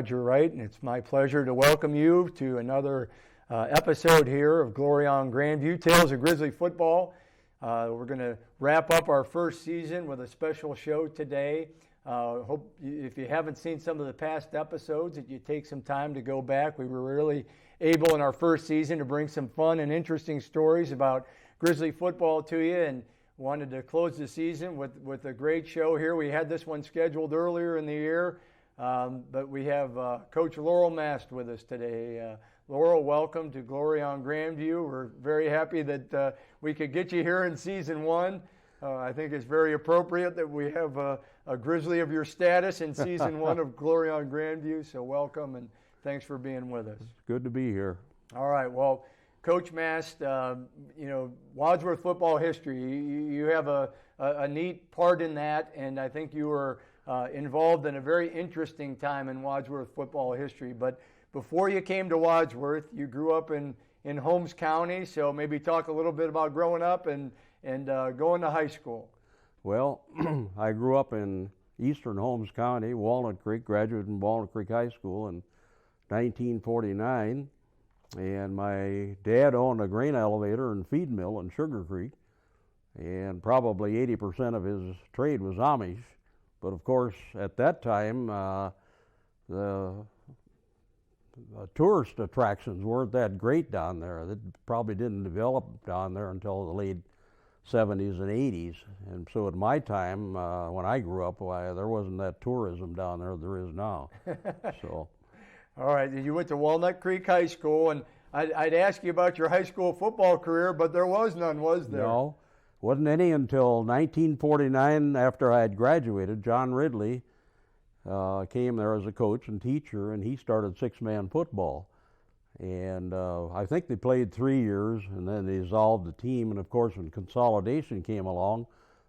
Roger Wright, and it's my pleasure to welcome you to another episode here of Glory on Grandview, Tales of Grizzly Football. We're going to wrap up our first season with a special show today. Hope if you haven't seen some of the past episodes that you take some time to go back. We were really able in our first season to bring some fun and interesting stories about Grizzly football to you, and wanted to close the season with a great show here. We had this one scheduled earlier in the year, but we have Coach Lorrell Mast with us today. Lorrell, welcome to Glory on Grandview. We're very happy that we could get you here in season one. I think it's very appropriate that we have a Grizzly of your status in season one of Glory on Grandview. So welcome, and thanks for being with us. It's good to be here. All right. Well, Coach Mast, Wadsworth football history, you have a neat part in that, and I think you were involved in a very interesting time in Wadsworth football history. But before you came to Wadsworth, you grew up in Holmes County, so maybe talk a little bit about growing up and going to high school. Well, I grew up in eastern Holmes County, Walnut Creek, graduated from Walnut Creek High School in 1949. And my dad owned a grain elevator and feed mill in Sugar Creek, and probably 80% of his trade was Amish. But of course, at that time, the tourist attractions weren't that great down there. They probably didn't develop down there until the late 70s and 80s. And so at my time, when I grew up, there wasn't that tourism down there is now. So. All right, you went to Walnut Creek High School, and I'd ask you about your high school football career, but there was none, was there? No, wasn't any until 1949 after I had graduated. John Ridley came there as a coach and teacher, and he started six-man football. And I think they played 3 years, and then they dissolved the team. And of course, when consolidation came along,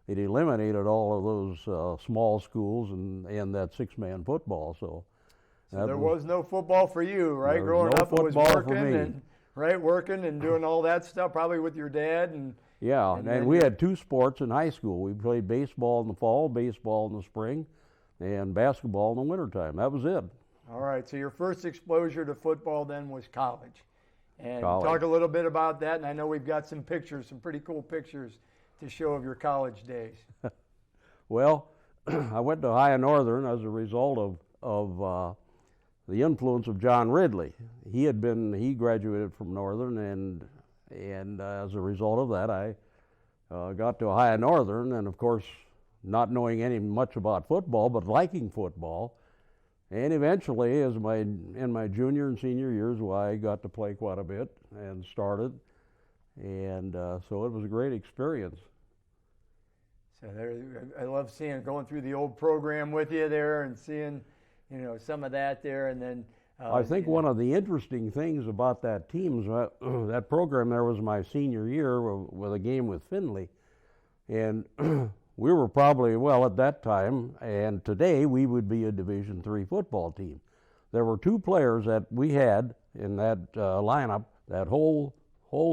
it eliminated all of those small schools and that six-man football. So there was no football for you, right? Growing up, it was working and doing all that stuff, probably with your dad. And we had two sports in high school. We played baseball in the fall, baseball in the spring, and basketball in the wintertime. That was it. All right, so your first exposure to football then was college. And talk a little bit about that, and I know we've got some pictures, some pretty cool pictures to show of your college days. Well, I went to Ohio Northern as a result of the influence of John Ridley. He graduated from Northern, and as a result of that, I got to Ohio Northern, and of course, not knowing much about football, but liking football. And eventually, in my junior and senior years, I got to play quite a bit and started, and so it was a great experience. So I love going through the old program with you there and seeing some of that there, and then I think one of the interesting things about that team is that program there was my senior year with a game with Findlay, and we were probably, at that time and today, we would be a Division III football team. There were two players that we had in that lineup, that whole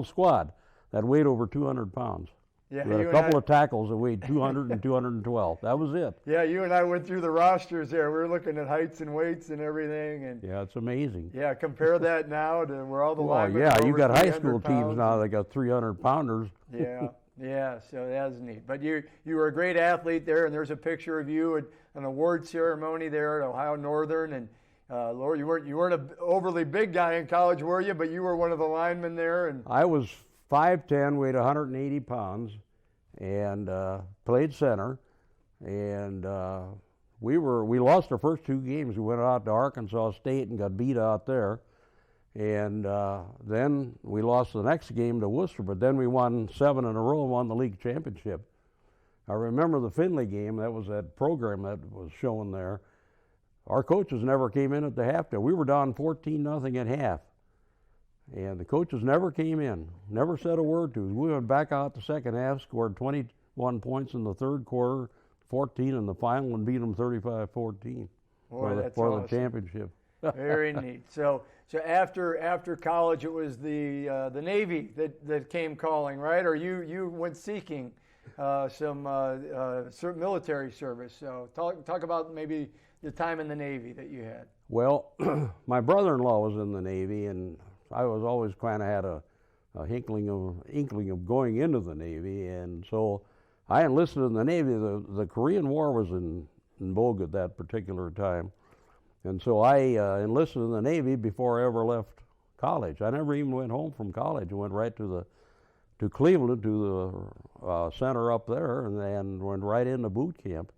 squad, that weighed over 200 pounds. Yeah, we had a couple of tackles that weighed 200 and 212. That was it. Yeah, you and I went through the rosters there. We were looking at heights and weights and everything. And yeah, it's amazing. Yeah, compare that now to where all the linemen are. Yeah, you got high school teams now that got 300-pounders. Yeah, so that's neat. But you were a great athlete there, and there's a picture of you at an award ceremony there at Ohio Northern. And Lord, you weren't an overly big guy in college, were you? But you were one of the linemen there. And I was 5'10", weighed 180 pounds, and played center. And we lost our first two games. We went out to Arkansas State and got beat out there. And then we lost the next game to Worcester, but then we won 7 in a row and won the league championship. I remember the Findlay game. That was that program that was shown there. Our coaches never came in at the halftime. We were down 14-0 at half. And the coaches never came in, never said a word to us. We went back out the second half, scored 21 points in the third quarter, 14 in the final, and beat them 35-14 for the championship. Very neat. So after college, it was the Navy that came calling, right? Or you went seeking some military service. So talk about maybe the time in the Navy that you had. Well, my brother-in-law was in the Navy, and I was always kind of had a inkling of going into the Navy, and so I enlisted in the Navy. The Korean War was in vogue at that particular time, and so I enlisted in the Navy before I ever left college. I never even went home from college. I went right to Cleveland, to the center up there, and went right into boot camp,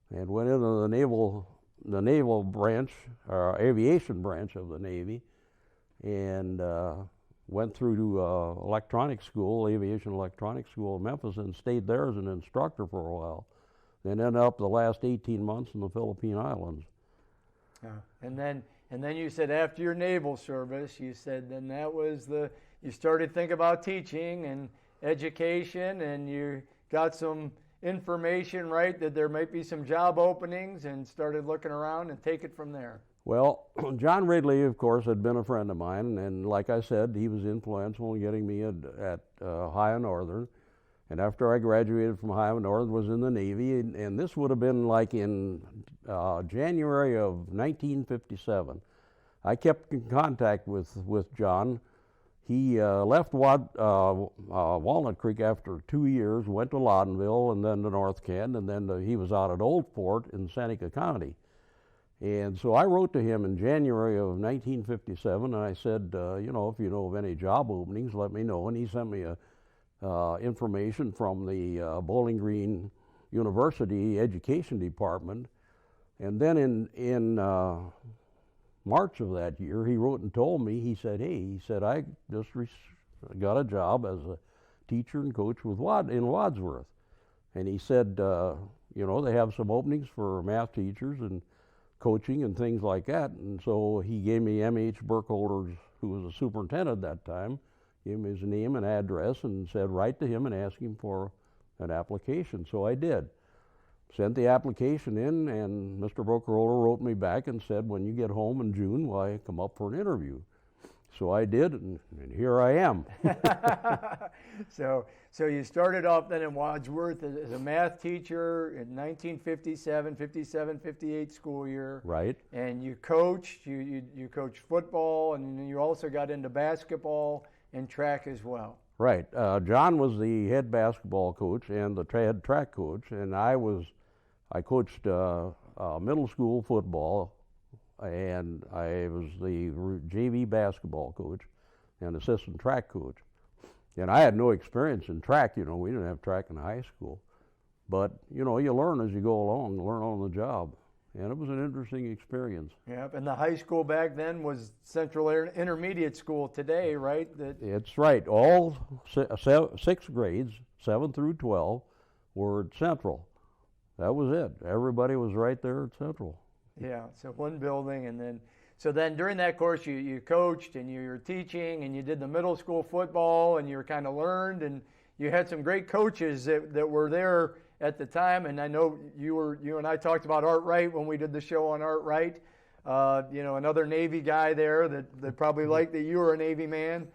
and went into the naval branch, aviation branch of the Navy, and went through to electronics school, aviation electronics school in Memphis, and stayed there as an instructor for a while. Then ended up the last 18 months in the Philippine Islands. And then you said after your naval service, you said then that was you started to think about teaching and education, and you got some information, right, that there might be some job openings, and started looking around and take it from there. Well, John Ridley, of course, had been a friend of mine, and like I said, he was influential in getting me at Ohio Northern. And after I graduated from Ohio Northern, was in the Navy, and this would have been like in January of 1957. I kept in contact with John. He left Walnut Creek after 2 years, went to Loudonville, and then to North Kent, and then he was out at Old Fort in Seneca County. And so I wrote to him in January of 1957, and I said, if you know of any job openings, let me know. And he sent me information from the Bowling Green University Education Department. And then in March of that year, he wrote and told me, he said, I just got a job as a teacher and coach in Wadsworth. And he said, they have some openings for math teachers and coaching and things like that. And so he gave me M.H. Burkholder, who was the superintendent at that time, gave me his name and address and said write to him and ask him for an application. So I did. Sent the application in, and Mr. Burkholder wrote me back and said, when you get home in June, why come up for an interview. So I did, and here I am. So you started off then in Wadsworth as a math teacher in 1957, 58 school year. Right. And you coached, you coached football, and you also got into basketball and track as well. Right. John was the head basketball coach and the head track coach, and I coached middle school football, and I was the JV basketball coach and assistant track coach. And I had no experience in track, we didn't have track in high school. But, you learn as you go along, learn on the job. And it was an interesting experience. Yep, and the high school back then was Central Intermediate School today, right? It's right. All 6 grades, 7 through 12, were at Central. That was it. Everybody was right there at Central. Yeah, so one building, and then during that course you coached and you were teaching and you did the middle school football and you kind of learned, and you had some great coaches that were there at the time. And I know you and I talked about Art Wright when we did the show on Art Wright. Another Navy guy there that probably liked that you were a Navy man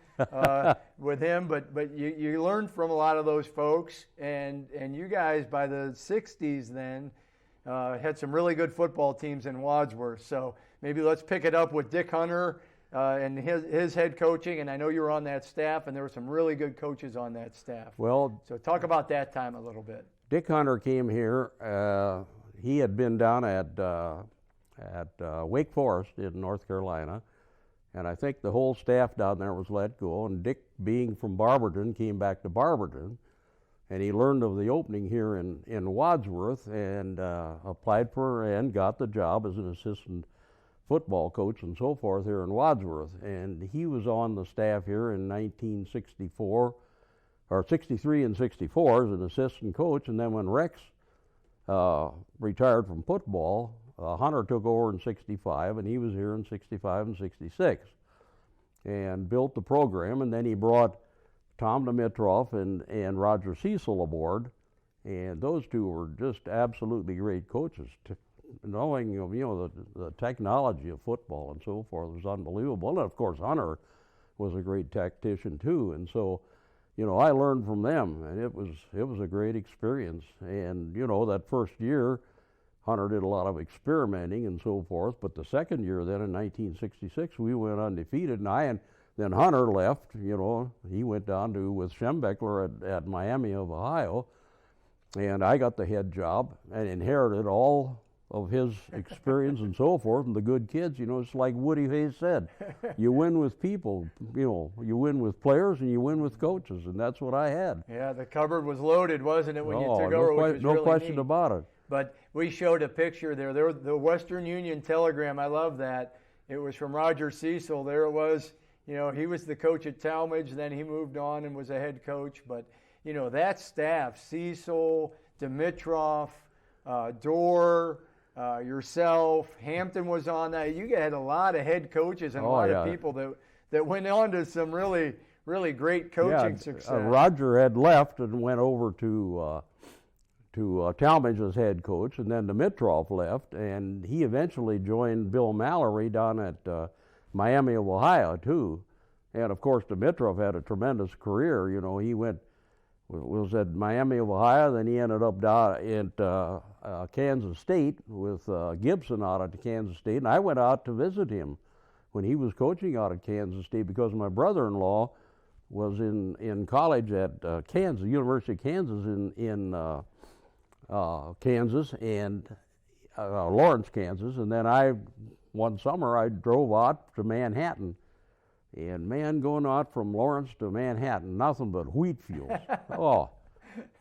with him. But you learned from a lot of those folks, and you guys by the 60s then had some really good football teams in Wadsworth. So maybe let's pick it up with Dick Hunter and his head coaching. And I know you were on that staff, and there were some really good coaches on that staff. Well, so talk about that time a little bit. Dick Hunter came here. He had been down at Wake Forest in North Carolina, and I think the whole staff down there was let go. And Dick, being from Barberton, came back to Barberton, and he learned of the opening here in Wadsworth and applied for and got the job as an assistant football coach and so forth here in Wadsworth. And he was on the staff here in 1964, or 63 and 64 as an assistant coach. And then when Rex retired from football, Hunter took over in 65, and he was here in 65 and 66 and built the program. And then he brought Tom Dimitroff and Roger Cecil aboard, and those two were just absolutely great coaches. Knowing of the technology of football and so forth was unbelievable. And of course Hunter was a great tactician too, and so I learned from them, and it was a great experience. And that first year, Hunter did a lot of experimenting and so forth. But the second year then in 1966, we went undefeated, and then Hunter left. He went down to with Schembechler at Miami of Ohio, and I got the head job and inherited all of his experience and so forth, and the good kids. It's like Woody Hayes said, you win with people, you win with players and you win with coaches, and that's what I had. Yeah, the cupboard was loaded, wasn't it, when you took over, which was no really question neat. about it. But we showed a picture there. The Western Union Telegram, I love that. It was from Roger Cecil. There it was. He was the coach at Talmadge, then he moved on and was a head coach. But, that staff, Cecil, Dimitrov, Dorr, yourself, Hampton was on that. You had a lot of head coaches and a lot of people that went on to some really, really great coaching success. Roger had left and went over to Talmadge as head coach, and then Dimitrov left, and he eventually joined Bill Mallory down at Miami of Ohio too. And of course Dimitrov had a tremendous career. He was at Miami of Ohio, then he ended up down at Kansas State with Gibson out at Kansas State, and I went out to visit him when he was coaching out at Kansas State because my brother-in-law was in college at Kansas, University of Kansas in Kansas and Lawrence, Kansas, and then one summer I drove out to Manhattan. And man, going out from Lawrence to Manhattan, nothing but wheat fields. Oh.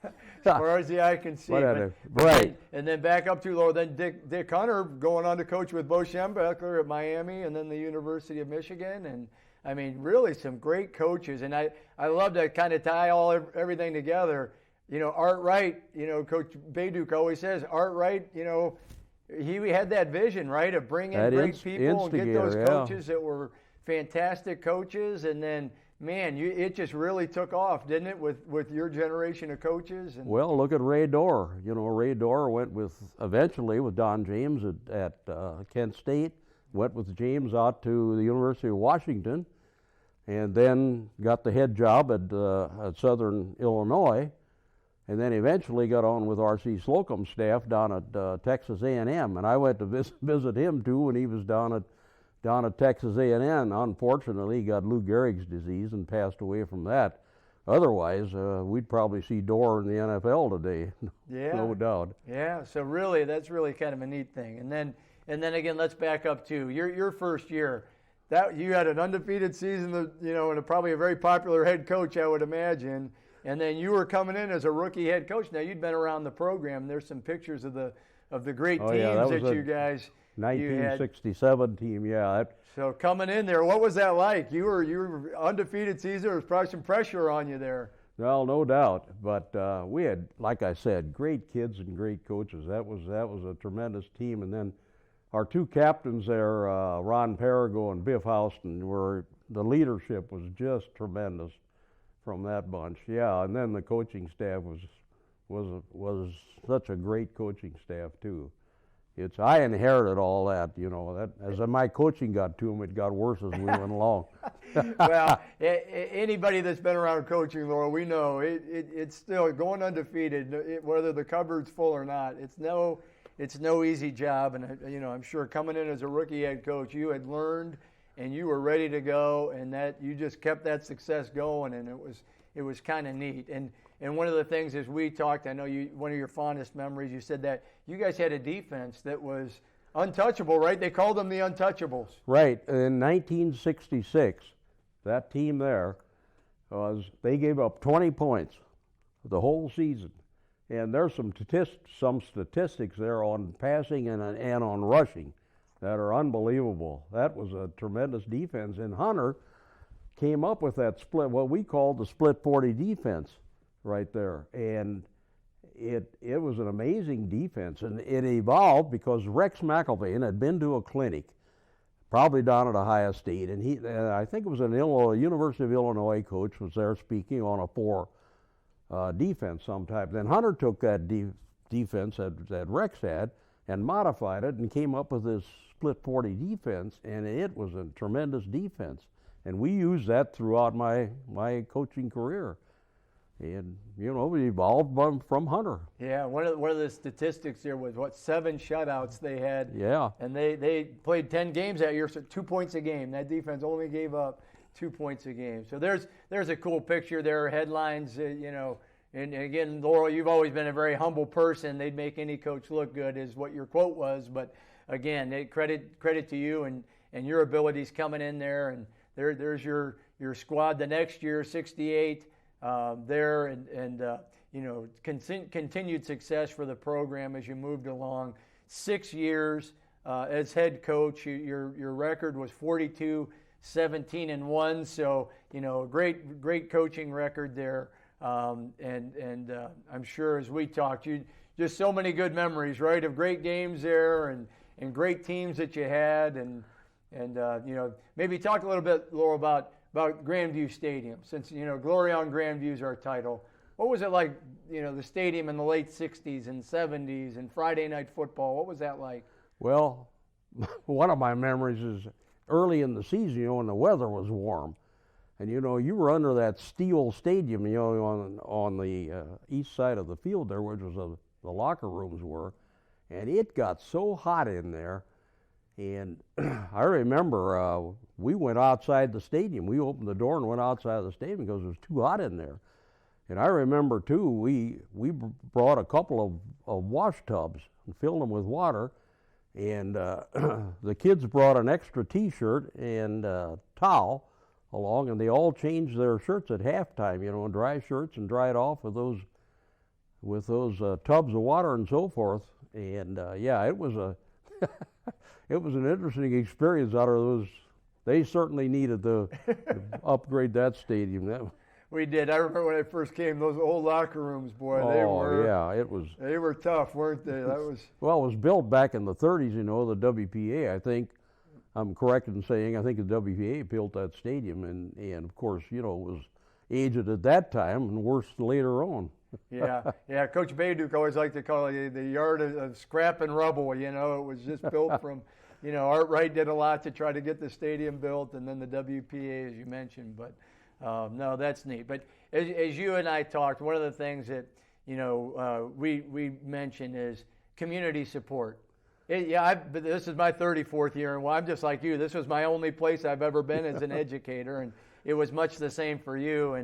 As far as the eye can see. Right. And then back up to Lowell. Then Dick Hunter going on to coach with Bo Schembechler at Miami and then the University of Michigan. And, I mean, really some great coaches. And I love to kind of tie everything together. Art Wright, Coach Bayduk always says, Art Wright, he had that vision, right, of bringing great people and get those coaches that were fantastic coaches, and then, man, it just really took off, didn't it, with your generation of coaches? Well, look at Ray Dorr. Ray Dorr went eventually with Don James at Kent State, went with James out to the University of Washington, and then got the head job at Southern Illinois, and then eventually got on with R.C. Slocum's staff down at Texas A&M, and I went to visit him too when he was down at Texas A&M. Unfortunately, he got Lou Gehrig's disease and passed away from that. Otherwise, we'd probably see Dorr in the NFL today, no doubt. Yeah, so really, that's really kind of a neat thing. And then again, let's back up to your first year. That you had an undefeated season, and probably a very popular head coach, I would imagine. And then you were coming in as a rookie head coach. Now you'd been around the program. There's some pictures of the great teams that you guys. 1967 team, yeah. So coming in there, what was that like? You were undefeated season. There was probably some pressure on you there. Well, no doubt. But we had, like I said, great kids and great coaches. That was a tremendous team. And then our two captains there, Ron Perigo and Biff Houston, the leadership was just tremendous from that bunch. Yeah, and then the coaching staff was such a great coaching staff too. I inherited all that, that as my coaching got to them, it got worse as we went along. Well, anybody that's been around coaching, Laura, we know it's still going undefeated, whether the cupboard's full or not. It's no easy job, and I'm sure coming in as a rookie head coach, you had learned and you were ready to go, and that you just kept that success going, and it was kind of neat. And one of the things as we talked, I know one of your fondest memories, you said that you guys had a defense that was untouchable, right? They called them the Untouchables. Right. In 1966, that team there they gave up 20 points the whole season. And there's some statistics there on passing and on rushing that are unbelievable. That was a tremendous defense. And Hunter came up with that split, what we called the split 40 defense right there. And it was an amazing defense. And it evolved because Rex McElvain had been to a clinic, probably down at Ohio State, and I think it was an University of Illinois coach was there speaking on a 4 defense some type. Then Hunter took that defense that Rex had and modified it and came up with this split 40 defense, and it was a tremendous defense. And we used that throughout my coaching career. And, we evolved from Hunter. Yeah, one of the statistics there was 7 shutouts they had. Yeah. And they played 10 games that year, so 2 points a game. That defense only gave up 2 points a game. So there's a cool picture there, headlines, And again, Lorrell, you've always been a very humble person. They'd make any coach look good, is what your quote was. But again, credit to you and your abilities coming in there. And there's your squad the next year, 68 there, and continued success for the program as you moved along. 6 years as head coach. Your record was 42-17-1. So great coaching record there. And I'm sure as we talked, you just so many good memories, right, of great games there and great teams that you had, and maybe talk a little bit, Laurel, about Grandview Stadium, since Glory on Grandview is our title. What was it like, the stadium in the late '60s and '70s and Friday night football? What was that like? Well, one of my memories is early in the season, when the weather was warm. And you were under that steel stadium, on the east side of the field there, which was the locker rooms were, and it got so hot in there. And I remember we went outside the stadium. We opened the door and went outside the stadium because it was too hot in there. And I remember too, we brought a couple of wash tubs and filled them with water, and the kids brought an extra T-shirt and towel along, and they all changed their shirts at halftime, dry shirts, and dried off with those tubs of water and so forth. And it was it was an interesting experience out of those. They certainly needed to upgrade that stadium. We did. I remember when I first came, those old locker rooms, boy. They were tough, weren't they? Well, it was built back in the 30s. The WPA, I think. I'm correct in saying I think the WPA built that stadium, and of course, it was aged at that time and worse later on. Yeah. Coach Bayduk always liked to call it the yard of scrap and rubble. It was just built from, Art Wright did a lot to try to get the stadium built, and then the WPA, as you mentioned. But no, that's neat. But as you and I talked, one of the things that we mentioned is community support. But this is my 34th year, and I'm just like you. This was my only place I've ever been as an educator, and it was much the same for you.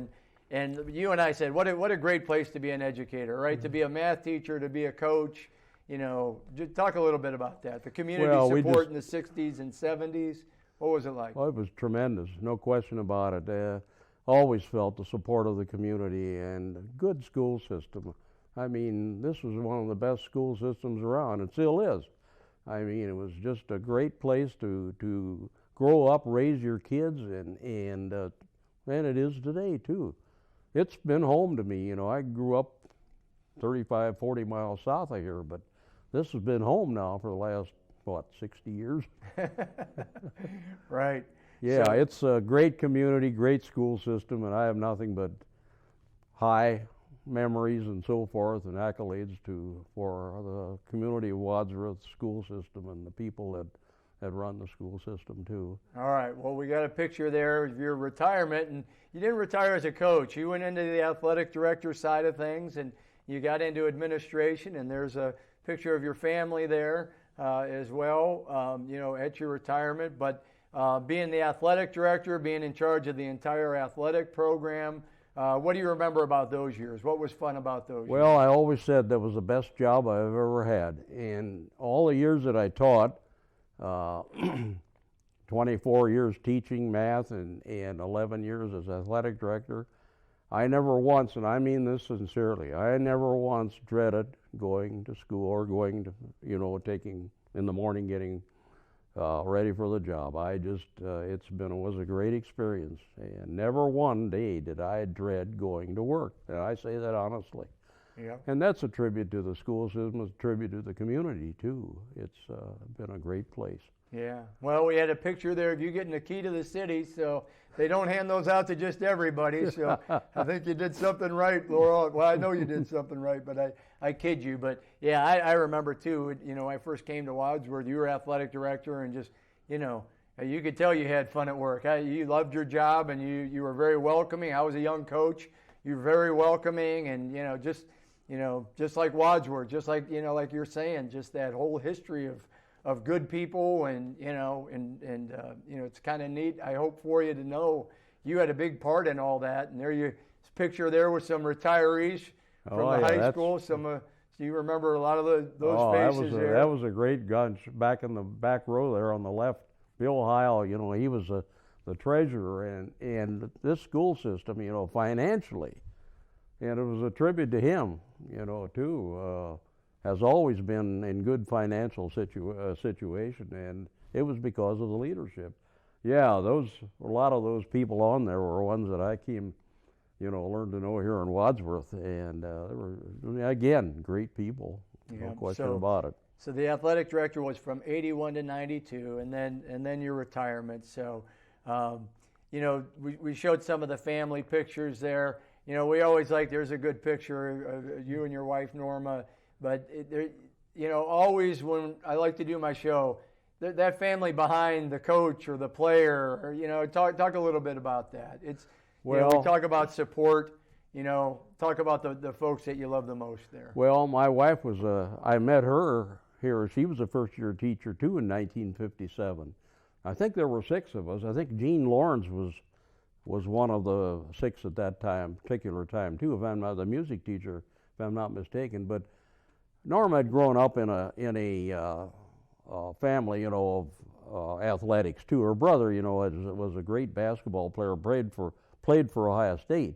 And you and I said, what a great place to be an educator, right? Mm-hmm. To be a math teacher, to be a coach. Just talk a little bit about that. The community support in the 60s and 70s. What was it like? Well, it was tremendous, no question about it. Always felt the support of the community and a good school system. I mean, this was one of the best school systems around. It still is. I mean, it was just a great place to grow up, raise your kids, and it is today too. It's been home to me. I grew up 35, 40 miles south of here, but this has been home now for the last 60 years. Right. Yeah, it's a great community, great school system, and I have nothing but high memories and so forth and accolades for the community of Wadsworth school system and the people that run the school system too. All right, well, we got a picture there of your retirement, and you didn't retire as a coach. You went into the athletic director side of things, and you got into administration, and there's a picture of your family there as well, at your retirement. But being the athletic director, being in charge of the entire athletic program, what do you remember about those years? What was fun about those years? Well, I always said that was the best job I've ever had. And all the years that I taught, 24 years teaching math and 11 years as athletic director, I never once, and I mean this sincerely, I never once dreaded going to school or going to, taking in the morning, getting ready for the job. I just, it was a great experience, and never one day did I dread going to work, and I say that honestly. Yeah. And that's a tribute to the school system, it's a tribute to the community too. It's been a great place. Yeah. Well, we had a picture there of you getting the key to the city, so they don't hand those out to just everybody, so I think you did something right, Laurel. Well, I know you did something right, but I kid you. But yeah, I remember too, when I first came to Wadsworth, you were athletic director, and just, you could tell you had fun at work. You loved your job, and you were very welcoming. I was a young coach. you're very welcoming, and just like Wadsworth, just like like you're saying, just that whole history of good people, and it's kind of neat. I hope for you to know you had a big part in all that, and picture there with some retirees from the high school. So you remember a lot of those faces there. That was a great bunch back in the back row there on the left. Bill Heil, he was the treasurer, and this school system, financially, and it was a tribute to him, too, has always been in good financial situation, and it was because of the leadership. Yeah, a lot of those people on there were ones that I came, learned to know here in Wadsworth, and they were, again, great people, no question about it. So the athletic director was from 81 to 92, and then your retirement. So, we showed some of the family pictures there. We always there's a good picture of you and your wife, Norma, but always when I like to do my show, that family behind the coach or the player, or, talk a little bit about that. It's, we talk about support, talk about the folks that you love the most there. Well, my wife I met her here. She was a first-year teacher, too, in 1957. I think there were 6 of us. I think Gene Lawrence was one of the 6 at that particular time, too, if I'm not the music teacher, if I'm not mistaken. But Norma had grown up in a family, of athletics, too. Her brother, was a great basketball player, played for Ohio State.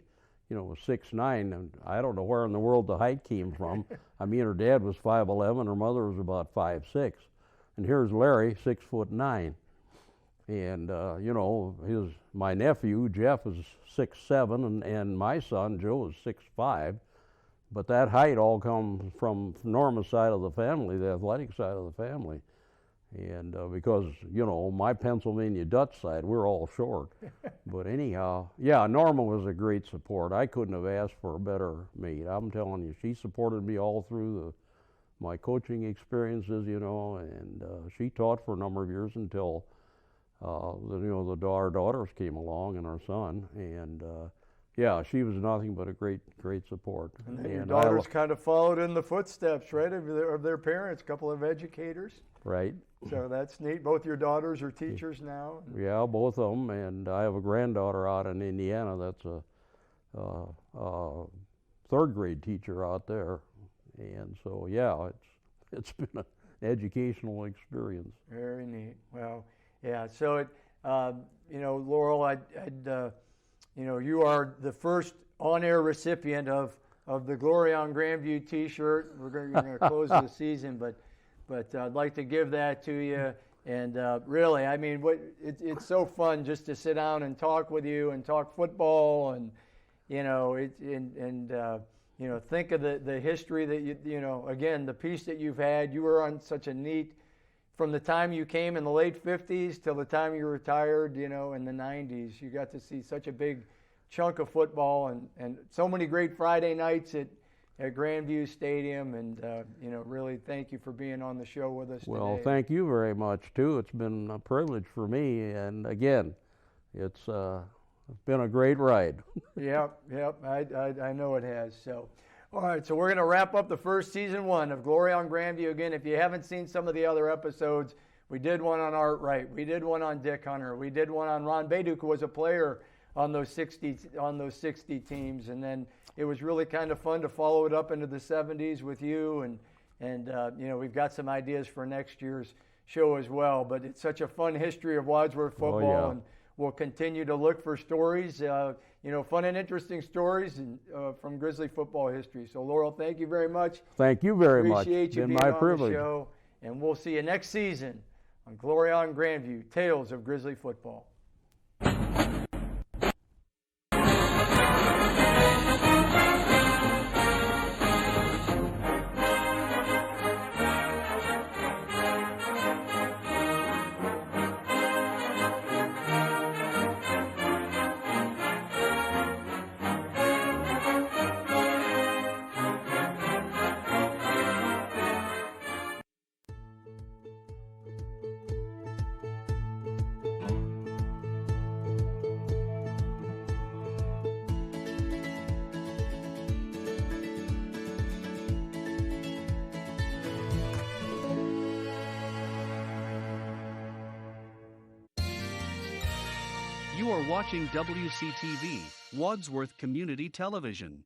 Was 6'9", and I don't know where in the world the height came from. I mean, her dad was 5'11", her mother was about 5'6", and here's Larry, 6'9", and my nephew Jeff is 6'7", and my son Joe is 6'5", but that height all comes from Norma's side of the family, the athletic side of the family. And because, my Pennsylvania Dutch side, we're all short. But anyhow, yeah, Norma was a great support. I couldn't have asked for a better mate. I'm telling you, she supported me all through my coaching experiences, and she taught for a number of years until, our daughters came along and our son. And, yeah, she was nothing but a great support. And then your daughters kind of followed in the footsteps, right, of their parents, a couple of educators. Right. So that's neat. Both your daughters are teachers now. Yeah, both of them, and I have a granddaughter out in Indiana that's a third-grade teacher out there, and so yeah, it's been an educational experience. Very neat. Well, yeah. So Lorrell, you are the first on-air recipient of the Glory on Grandview T-shirt. We're going to close the season, but I'd like to give that to you. And really, I mean, it's so fun just to sit down and talk with you and talk football, and think of the history that again, the piece that you've had. You were on such a neat, from the time you came in the late 50s till the time you retired, in the 90s. You got to see such a big chunk of football and so many great Friday nights at Grandview Stadium, and really thank you for being on the show with us today. Well, thank you very much too. It's been a privilege for me, and again, it's been a great ride. Yep, I know it has. So, all right, so we're going to wrap up the first season 1 of Glory on Grandview. Again, if you haven't seen some of the other episodes, we did one on Art Wright, we did one on Dick Hunter, we did one on Ron Bayduk, who was a player on those 60 teams, and then it was really kind of fun to follow it up into the 70s with you, and we've got some ideas for next year's show as well. But it's such a fun history of Wadsworth football, and we'll continue to look for stories, fun and interesting stories from Grizzly football history. So, Lorrell, thank you very much. Thank you very much. Appreciate you being my on privilege. the show, and we'll see you next season on Glory on Grandview, Tales of Grizzly Football. You are watching WCTV, Wadsworth Community Television.